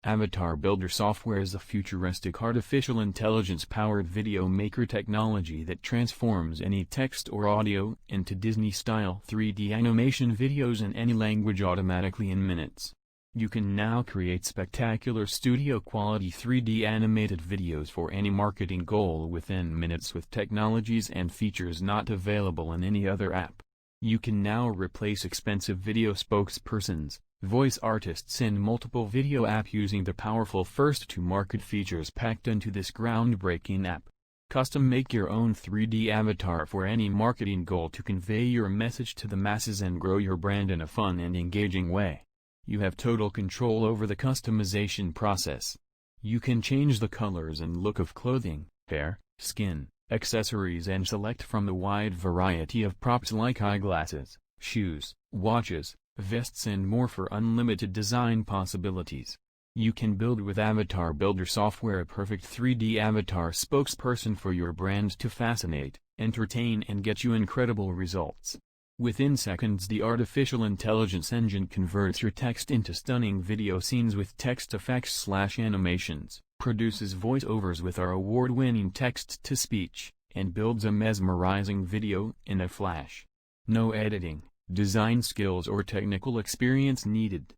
AvatarBuilder software is a futuristic artificial intelligence-powered video maker technology that transforms any text or audio into Disney-style 3D animation videos in any language automatically in minutes. You can now create spectacular studio-quality 3D animated videos for any marketing goal within minutes with technologies and features not available in any other app. You can now replace expensive video spokespersons, voice artists and multiple video apps using the powerful first-to-market features packed into this groundbreaking app. Custom make your own 3D avatar for any marketing goal to convey your message to the masses and grow your brand in a fun and engaging way. You have total control over the customization process. You can change the colors and look of clothing, hair, skin, accessories and select from the wide variety of props like eyeglasses, shoes, watches, vests and more for unlimited design possibilities. You can build with AvatarBuilder software a perfect 3D avatar spokesperson for your brand to fascinate, entertain and get you incredible results. Within seconds the artificial intelligence engine converts your text into stunning video scenes with text effects/animations, produces voiceovers with our award-winning text-to-speech, and builds a mesmerizing video in a flash. No editing, design skills or technical experience needed.